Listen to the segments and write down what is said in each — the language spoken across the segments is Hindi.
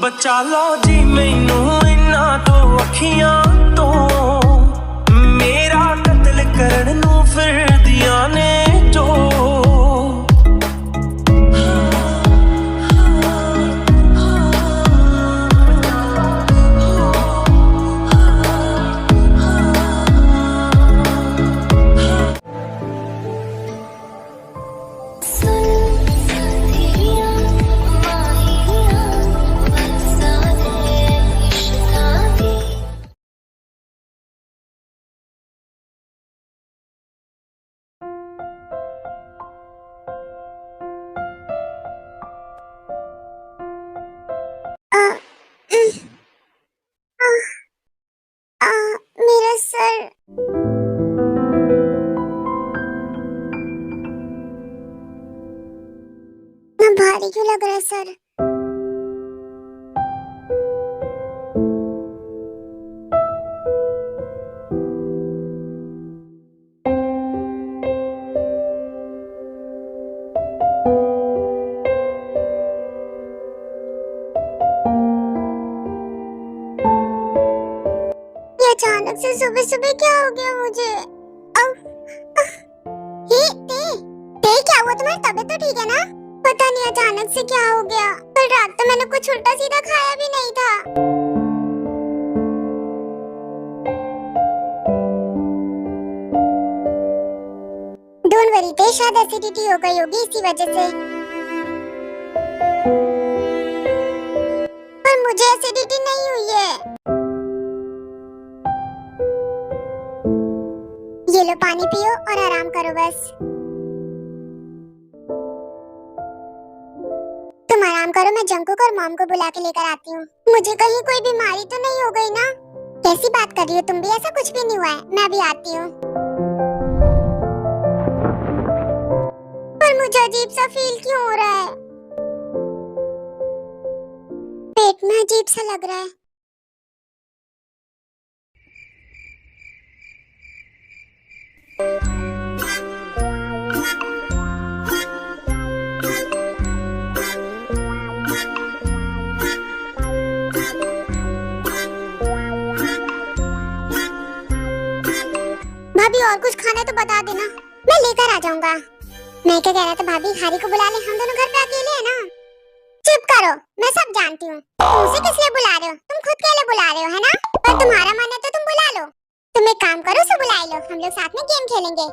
बचा लो जी मैनू इन्ना तो अखियां तो मेरा कत्ल करन नू फिरदियां ने जो मेरा सर। ना भारी क्यों लग रहा है सर? ये अचानक से सुबह सुबह क्या हो गया मुझे? ते क्या हुआ? तुम्हारी तबीयत तो ठीक है ना? पता नहीं अचानक से क्या हो गया। कल रात तो मैंने कुछ उल्टा सीधा खाया भी नहीं था। डोंट वरी ते, शायद एसिडिटी हो गई होगी इसी वजह से। पर मुझे एसिडिटी नहीं हुई है। ये लो पानी पियो और आराम करो बस। तुम आराम करो, मैं जंकुक और मॉम को बुला के लेकर आती हूँ। मुझे कहीं कोई बीमारी तो नहीं हो गई ना? कैसी बात कर रही हो तुम भी? ऐसा कुछ भी नहीं हुआ है। मैं भी आती हूँ। पर मुझे अजीब सा फील क्यों हो रहा है? पेट में अजीब सा लग रहा है। भाभी और कुछ खाना है तो बता देना, मैं लेकर आ जाऊंगा। मैं क्या कह रहा था भाभी, हारी को बुला ले, हम दोनों घर पे अकेले हैं ना। चुप करो, मैं सब जानती हूँ। तुम उसे किस लिए बुला रहे हो? तुम खुद के लिए बुला रहे हो है ना? पर तुम्हारा मन है तो तुम बुला लो। तुम एक काम करो, उसे बुला लो, हम लोग साथ में गेम खेलेंगे।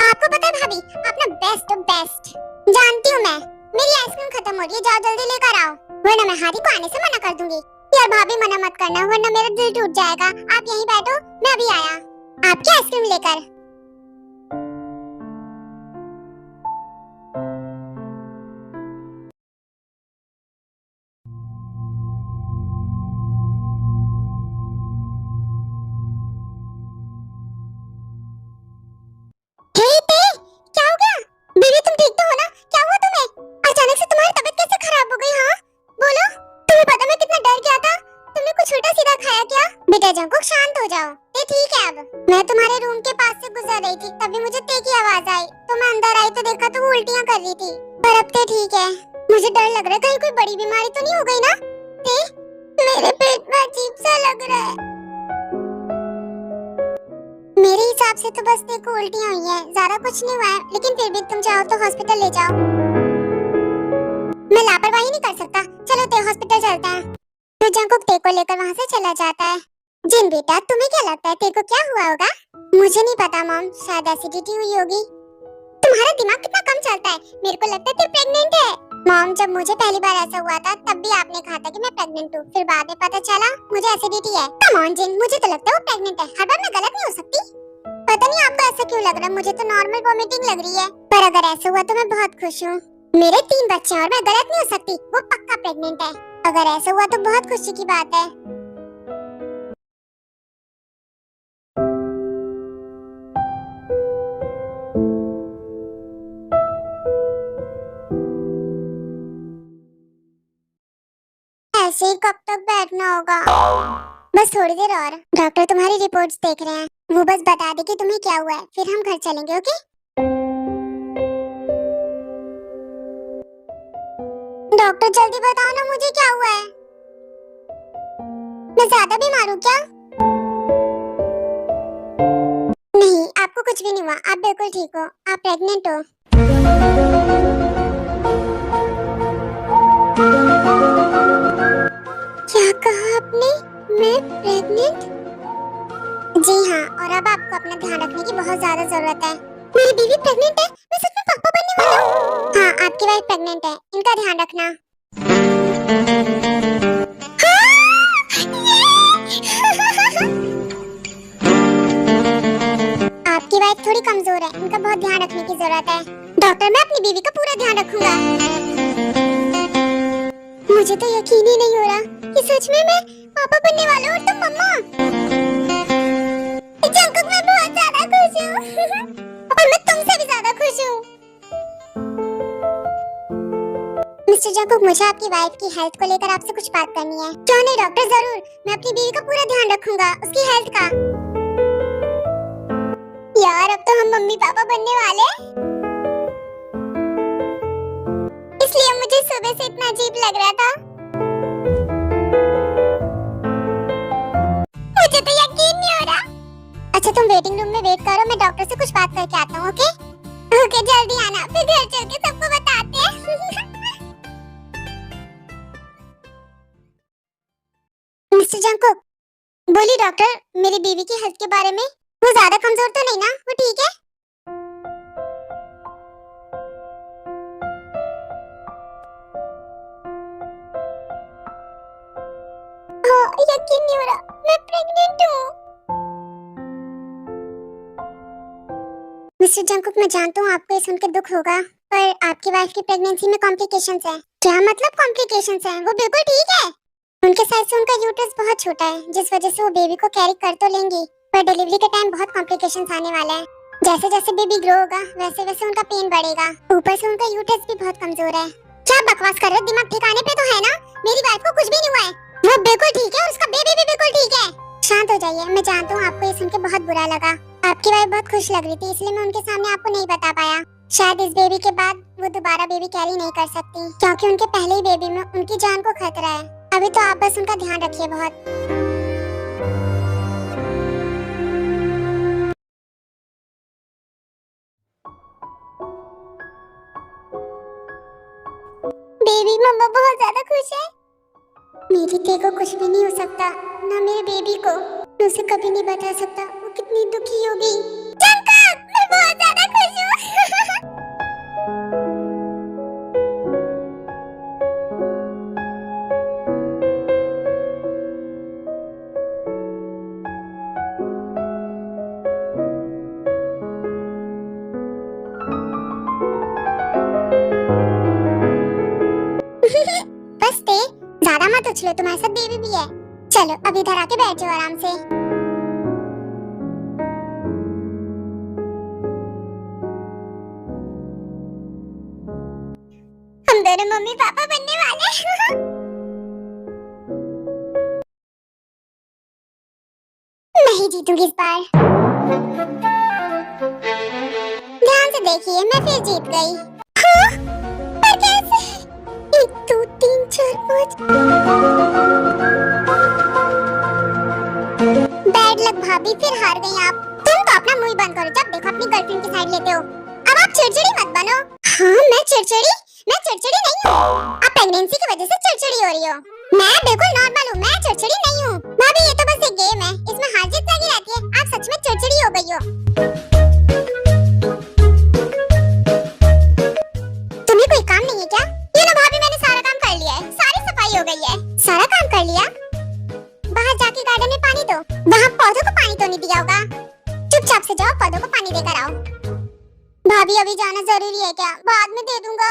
आपको पता है भाभी, अपना बेस्ट बेस्ट जानती हूँ मैं। मेरी आइसक्रीम खत्म हो रही है, जाओ जल्दी लेकर आओ, वरना मैं हारी को आने से मना कर दूंगी। यार भाभी मना मत करना, वरना मेरा दिल टूट जाएगा। आप यहीं बैठो, मैं अभी आया आपकी आइसक्रीम लेकर। हे ते, क्या हो गया? बेबी तुम ठीक तो हो ना? क्या हुआ तुम्हें? अचानक से तुम्हारी तबीयत कैसे खराब हो गई? हाँ बोलो। तुम्हें पता मैं कितना डर गया था। तुमने कुछ उल्टा सीधा खाया क्या? बेटा जंकुक शांत हो जाओ। ते ठीक है अब। मैं तुम्हारे रूम के पास से गुजर रही थी, तभी मुझे ते की आवाज आई, तो मैं अंदर आई तो देखा तो वो उल्टियां कर रही थी। पर अब ते ठीक है। मुझे डर लग रहा है कहीं कोई बड़ी बीमारी तो नहीं हो गई ना? ते, मेरे पेट में अजीब सा लग रहा है। मेरे हिसाब से तो बस देखो उल्टियां हुई हैं, ज्यादा कुछ नहीं हुआ है, लेकिन फिर भी तुम चाहो तो हॉस्पिटल ले जाओ। मैं लापरवाही नहीं कर सकता। चलो ते हॉस्पिटल चलते हैं। तो जंकुक ते को लेकर वहाँ से चला जाता है। जिन बेटा, तुम्हें क्या लगता है ते को क्या हुआ होगा? मुझे नहीं पता मॉम, शायद एसिडिटी हुई होगी। तुम्हारा दिमाग कितना कम चलता है। मेरे को लगता है तू प्रेग्नेंट है। मॉम, जब मुझे पहली बार ऐसा हुआ था तब भी आपने कहा था कि मैं प्रेग्नेंट हूँ, फिर बाद में पता चला मुझे एसिडिटी है। कम ऑन जिन, मुझे तो लगता है वो प्रेग्नेंट है। हर बार मैं गलत नहीं हो सकती। पता नहीं आपको ऐसा क्यों लग रहा है, मुझे तो नॉर्मल वोमिटिंग लग रही है। पर अगर ऐसा हुआ तो मैं बहुत खुश हूँ। मेरे 3 बच्चे हैं और मैं गलत नहीं हो सकती। वो पक्का प्रेग्नेंट है। अगर ऐसा हुआ तो बहुत खुशी की बात है। ऐसे ही कब तक बैठना होगा? बस थोड़ी देर और। डॉक्टर तुम्हारी रिपोर्ट्स देख रहे हैं, वो बस बता दे कि तुम्हें क्या हुआ है, फिर हम घर चलेंगे। ओके? डॉक्टर जल्दी बताओ ना मुझे क्या हुआ है। मैं ज्यादा बीमार हूँ क्या? नहीं, आपको कुछ भी नहीं हुआ, आप बिल्कुल ठीक हो। आप प्रेग्नेंट हो। क्या कहा आपने? मैं प्रेग्नेंट? जी हाँ, और अब आपको अपना ध्यान रखने की बहुत ज्यादा जरूरत है। मेरी बीवी प्रेग्नेंट है? मैं सच में पापा बनने वाला हूँ? हाँ, आपकी वाइफ प्रेग्नेंट है, इनका ध्यान रखना। आपकी वाइफ थोड़ी कमजोर है, इनका बहुत ध्यान रखने की जरूरत है। डॉक्टर, मैं अपनी बीवी का पूरा ध्यान रखूंगा। मुझे तो यकीन ही नहीं हो रहा कि सच में मैं पापा बनने वाला हूँ और तुम मम्मा। जंकुक, मैं बहुत ज्यादा खुश हूँ और मैं तुमसे भी ज्यादा खुश हूँ। मिस्टर जंकुक, मुझे आपकी वाइफ की हेल्थ को लेकर आपसे कुछ बात करनी है। क्यों नहीं डॉक्टर, जरूर। मैं अपनी बीवी का पूरा ध्यान रखूंगा, उसकी हेल्थ का। यार, अब तो हम मम्मी पापा बनने वाले हैं। इसलिए मुझे सुबह से इतना अजीब लग रहा था। मुझे तो यकीन नहीं हो रहा। अच्छा, तुम वेटिंग रूम में वेट करो, मैं डॉक्टर से कुछ बात करके आता हूँ। ओके ओके, जल्दी आना, फिर घर चल के सबको बताते हैं। मिस्टर जंकुक, बोली डॉक्टर, मेरी बीवी की हेल्थ के बारे में। वो ज्यादा कमजोर तो नहीं ना? वो ठीक है? हाँ, यकीन नहीं हो रहा, मैं प्रेग्नेंट हूँ। मिस्टर जंकुक, मैं जानता हूँ आपको ये सुन के दुख होगा, पर आपकी वाइफ की प्रेगनेंसी में कॉम्प्लिकेशंस हैं। क्या मतलब कॉम्प्लिकेशंस हैं? वो बिल्कुल ठीक है। उनके साइज से उनका यूट्रस बहुत छोटा है, जिस वजह से वो बेबी को कैरी कर तो लेंगी, पर डिलीवरी के टाइम बहुत कॉम्प्लिकेशंस आने वाले हैं। जैसे जैसे बेबी ग्रो होगा, वैसे वैसे उनका पेन बढ़ेगा। ऊपर से उनका यूट्रस भी बहुत कमजोर है। क्या बकवास कर रहे हो? दिमाग ठिकाने पे तो है ना? मेरी वाइफ को कुछ भी नहीं हुआ है, वो बिल्कुल ठीक है और उसका बेबी भी बिल्कुल ठीक है। शांत हो जाइए, मैं जानता हूँ आपको ये सुन के बहुत बुरा लगा। आपकी वाइफ बहुत खुश लग रही थी, इसलिए मैं उनके सामने आपको नहीं बता पाया। शायद इस बेबी के बाद वो दोबारा बेबी कैरी नहीं कर सकती, क्योंकि उनके पहले ही बेबी में उनकी जान को खतरा है। अभी तो आप बस उनका ध्यान रखिए बहुत। बेबी मम्मा बहुत ज्यादा खुश है। मेरी ते को कुछ भी नहीं हो सकता, ना मेरे बेबी को। मैं उसे कभी नहीं बता सकता वो कितनी दुखी होगी। जंकुक, मैं बहुत ज्यादा खुश हूँ। बस ते, ज्यादा मत उछलो, तुम्हारे साथ बेबी भी है। चलो अब इधर आके बैठ जाओ आराम से। हम दोनों मम्मी पापा बनने वाले हैं। मैं ही जीतूंगी इस बार। ध्यान से देखिए, मैं फिर जीत गई। हाँ? पर कैसे? 1 2 3 4 5। बैड लक भाभी, फिर हार गई आप। तुम तो अपना मुंह बंद करो, जब देखो अपनी गर्लफ्रेंड की साइड लेते हो। अब आप चिड़चिड़ी मत बनो। हाँ, मैं चिड़चिड़ी? मैं चिड़चिड़ी नहीं हूँ। आप प्रेगनेंसी की वजह से चिड़चिड़ी हो रही हो। मैं बिल्कुल नॉर्मल हूँ, मैं चिड़चिड़ी नहीं हूँ। भाभी, ये तो बस एक गेम है, इसमें हार जीत लगी रहती है। आप सच में चिड़चिड़ी हो गई हो। तुम्हें कोई काम नहीं है क्या? ये लो भाभी, मैंने सारा काम कर लिया है, सारी सफाई हो गई है। सारा काम कर लिया? बाहर जाके गार्डन में पानी दो। वहाँ पौधों को पानी तो नहीं दिया होगा? चुपचाप से जाओ, पौधों को पानी देकर आओ। भाभी, अभी जाना जरूरी है क्या? बाद में दे दूंगा।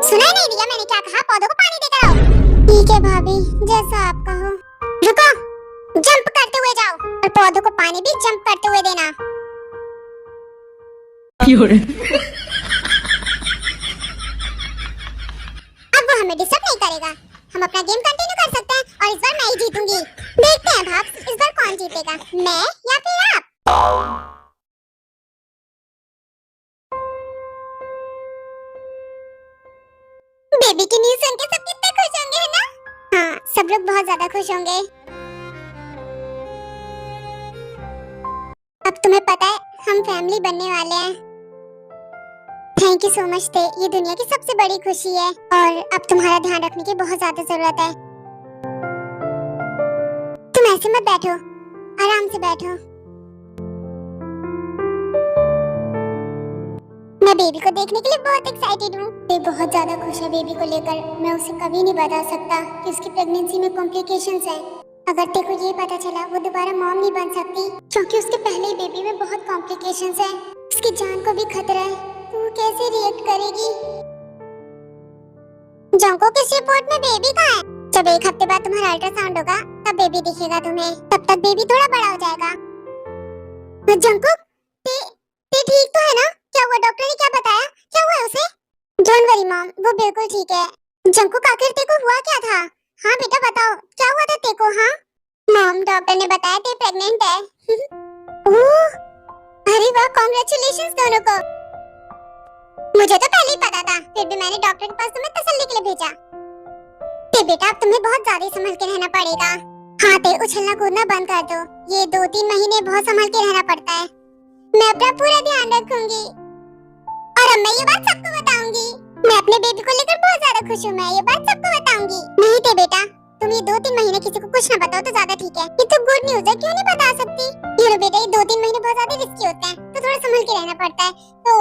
सुना ही नहीं दिया मैंने क्या कहा? पौधों को पानी देकर आओ। ठीक है भाभी, जैसा आप कहो। रुको, जंप करते हुए जाओ और पौधों को पानी भी जंप करते हुए देना। अब वो हमें डिस्टर्ब नहीं करेगा, हम अपना गेम कंटिन्यू कर सकते हैं और इस बार मैं ही जीतूंगी। देखते हैं भाग, इस बार कौन जीतेगा, मैं या फिर आप? बेबी की न्यूज़ सुन के सब कितने खुश होंगे, है ना? हाँ, सब लोग बहुत ज्यादा खुश होंगे। अब तुम्हें पता है हम फैमिली बनने वाले हैं। थैंक यू सो मच ते, ये दुनिया की सबसे बड़ी खुशी है और अब तुम्हारा ध्यान रखने की बहुत ज्यादा जरूरत है। तुम ऐसे मत बैठो, आराम से बैठो। मैं बेबी को देखने के लिए बहुत एक्साइटेड हूँ। मैं बहुत ज्यादा खुश है बेबी को लेकर। मैं उसे कभी नहीं बता सकता कि उसकी प्रेगनेंसी में कॉम्प्लिकेशंस हैं। अगर तेको ये पता चला वो दोबारा मॉम नहीं बन सकती, क्योंकि उसके पहले ही बेबी में बहुत कॉम्प्लिकेशंस हैं। उसकी जान को भी खतरा है, तो वो कैसे रिएक्ट करेगी? जंको किस रिपोर्ट में बेबी कहाँ है? जब 1 हफ्ते बाद तुम्हारा अल्ट्रासाउंड होगा तब बेबी दिखेगा तुम्हें। तब तक बेबी थोड़ा बड़ा हो जाएगा। जंको ते ठीक तो है ना? क्या हुआ? डॉक्टर ने क्या बताया? क्या हुआ उसे? डोंट वरी मॉम, वो बिल्कुल ठीक है। जंको आखिर तेको हुआ क्या था? हाँ बेटा बताओ, क्या हुआ था तेको? हाँ मॉम, डॉक्टर ने बताया ते प्रेग्नेंट है। ओह, अरे वाह, कांग्रेचुलेशंस दोनों को। मुझे तो पहले ही पता था, फिर भी मैंने डॉक्टर के पास तुम्हें तसल्ली के लिए भेजा। ते बेटा अब तुम्हें बहुत ज्यादा संभल के रहना पड़ेगा। हाँ ते, उछलना कूदना बंद कर दो। ये 2-3 महीने बहुत संभल के रहना पड़ता है। मैं अपना पूरा ध्यान रखूंगी और अब मैं ये बात सबको बताऊंगी। मैं अपने बेबी को लेकर बहुत ज्यादा खुश हूँ। मैं ये बात सबको बताऊंगी। नहीं थे बेटा, तुम ये 2-3 महीने किसी को कुछ ना बताओ तो ज्यादा ठीक है। ये तो गुड न्यूज है, क्यों नहीं बता सकती? ये लो बेटा, ये 2-3 महीने बहुत ज्यादा रिस्की होते हैं, तो थोड़ा संभल के रहना पड़ता है, तो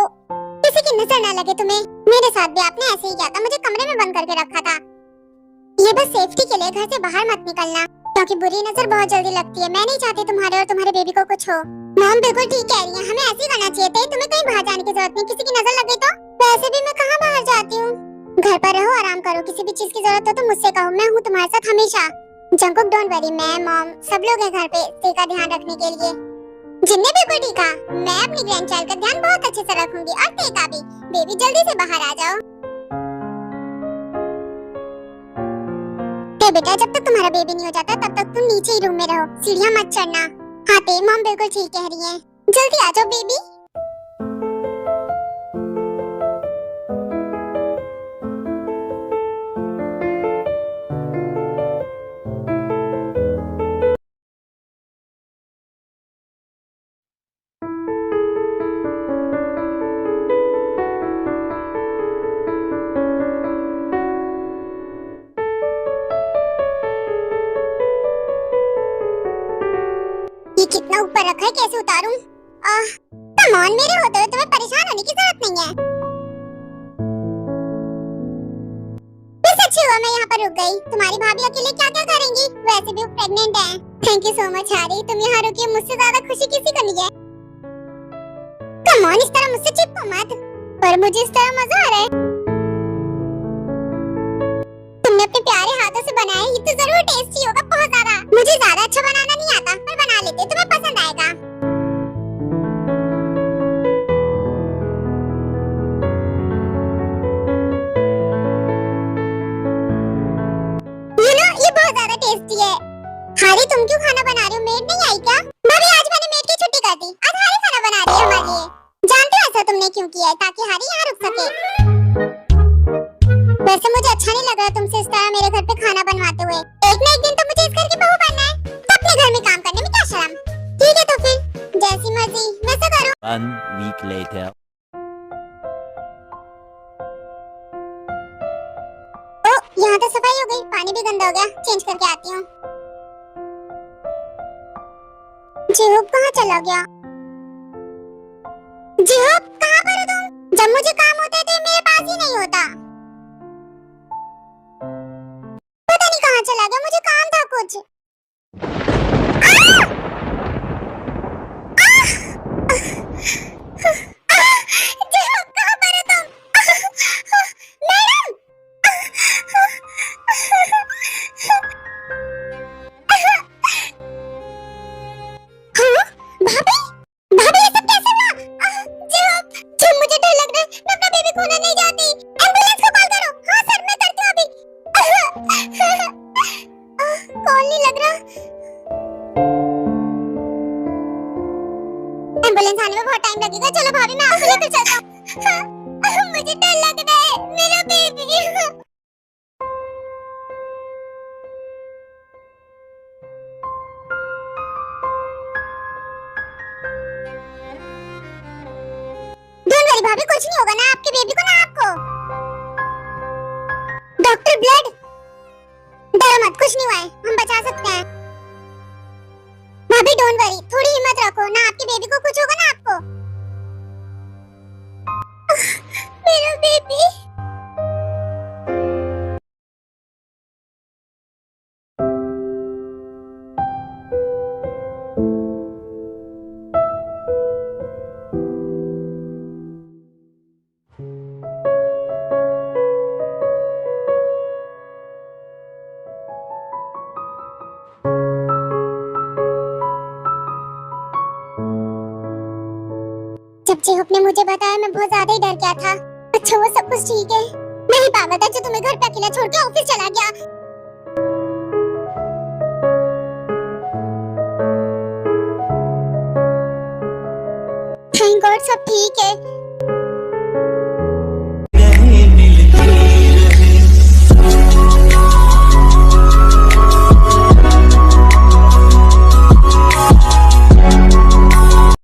किसी की नजर ना लगे तुम्हें। मेरे साथ भी आपने ऐसे ही किया था, मुझे कमरे में बंद करके रखा था। ये बस सेफ्टी के लिए घर से बाहर मत निकलना, क्योंकि बुरी नजर बहुत जल्दी लगती है। मैं नहीं चाहती तुम्हारे और तुम्हारे बेबी को कुछ हो। मॉम बिल्कुल ठीक कह रही है, हमें ऐसे ही करना चाहिए था। तुम्हें कहीं बाहर जाने की जरूरत नहीं, किसी की नजर लग गई तो। वैसे भी मैं कहाँ बाहर जाती हूँ, घर पर रहो, आराम करो। किसी भी चीज की जरूरत हो तो मुझसे कहो, मैं हूँ तुम्हारे साथ हमेशा। जंकुक डोंट वरी, मैं मॉम सब लोग हैं घर पे ते का ध्यान रखने के लिए। जिन्ने बिल्कुल ठीक है, मैं अपनी ग्रैंडचाइल्ड का ध्यान बहुत अच्छे से रखूंगी और ते का भी। बेबी जल्दी से बाहर आ जाओ। ते बेटा, जब तक तुम्हारा बेबी नहीं हो जाता तब तक तुम नीचे ही रूम में रहो, सीढ़ियाँ मत चढ़ना। हाँ ते, मॉम बिल्कुल ठीक कह रही है। जल्दी आ जाओ बेबी। ये कितना ऊपर रखा है, कैसे उतारूं? कम ऑन, मेरे होते हुए तुम्हें परेशान होने की जरूरत नहीं है। फिर सच्ची हुआ मैं यहाँ पर रुक गई। तुम्हारी भाभी अकेले क्या क्या करेंगी? वैसे भी वो प्रेग्नेंट है। Thank you so much Harry, तुम यहाँ रुकी, मुझसे ज्यादा खुशी किसी को नहीं है। कम ऑन, इस तरह मुझसे चिपको मत। पर मुझे इस तरह मजा आ रहा है। तुमने अपने प्यारे हाथों से बनाया, ये तो जरूर टेस्टी होगा, बहुत ज्यादा। मुझे ज्यादा अच्छा बनाना नहीं आता, पर बना लेते, तुम्हें पसंद आएगा। ये बहुत ज्यादा टेस्टी है। हारी, तुम क्यों खाना बना रही हो? मेड नहीं आई क्या? भाभी, आज मैंने मेड की छुट्टी कर दी, आज हारी खाना बना रही है हमारे लिए। जानते हो ऐसा तुमने क्यों किया है? ताकि हारी यहाँ रुक सके। वैसे मुझे अच्छा नहीं लग रहा तुमसे इस तरह मेरे घर पे खाना बनवाते हुए। एक ना एक दिन तो मुझे इस घर की बहू बनना है, तो अपने घर में काम करने में क्या शर्म? ठीक है तो फिर जैसी मर्जी वैसा करो। 1 week later. ओ, यहाँ तो सफाई हो गई, पानी भी गंदा हो गया, चेंज करके आती हूँ। जिहोब कहाँ चला गया? जिहोब, कहाँ पर हो तुम? जब मुझे काम होता है तो ये मेरे पास ही नहीं होता। पता नहीं कहाँ चला गया, मुझे काम था कुछ। जिहोब, कहाँ पर हो तुम? मैडम! भाभी, भाभी ये सब कैसे हुआ? जिहोब, जिहोब मुझे डर लग रहा है, मैं अपना बेबी खोना नहीं चाहती। एम्बुलेंस को कॉल करो। हाँ सर, मैं करती हूँ अभी। कॉल नहीं लग रहा। एम्बुलेंस आने में बहुत टाइम लगेगा। चलो भाभी, मैं आपको लेकर चलता हूँ। मुझे डर लग रहा है, मेरा बेबी। भाभी कुछ नहीं होगा ना आपके बेबी को, ना आपको। डॉक्टर ब्लड, डरो मत, कुछ नहीं हुआ है, हम बचा सकते हैं। भाभी डोंट वरी, थोड़ी हिम्मत रखो ना, आपके बेबी को कुछ होगा ना आपको। मेरा बेबी। जब जेहूब ने मुझे बताया मैं बहुत ज्यादा ही डर गया था। अच्छा वो सब कुछ ठीक है, नहीं पागल था जो तुम्हें घर पे अकेला छोड़ के ऑफिस चला गया। थैंक गॉड सब ठीक है।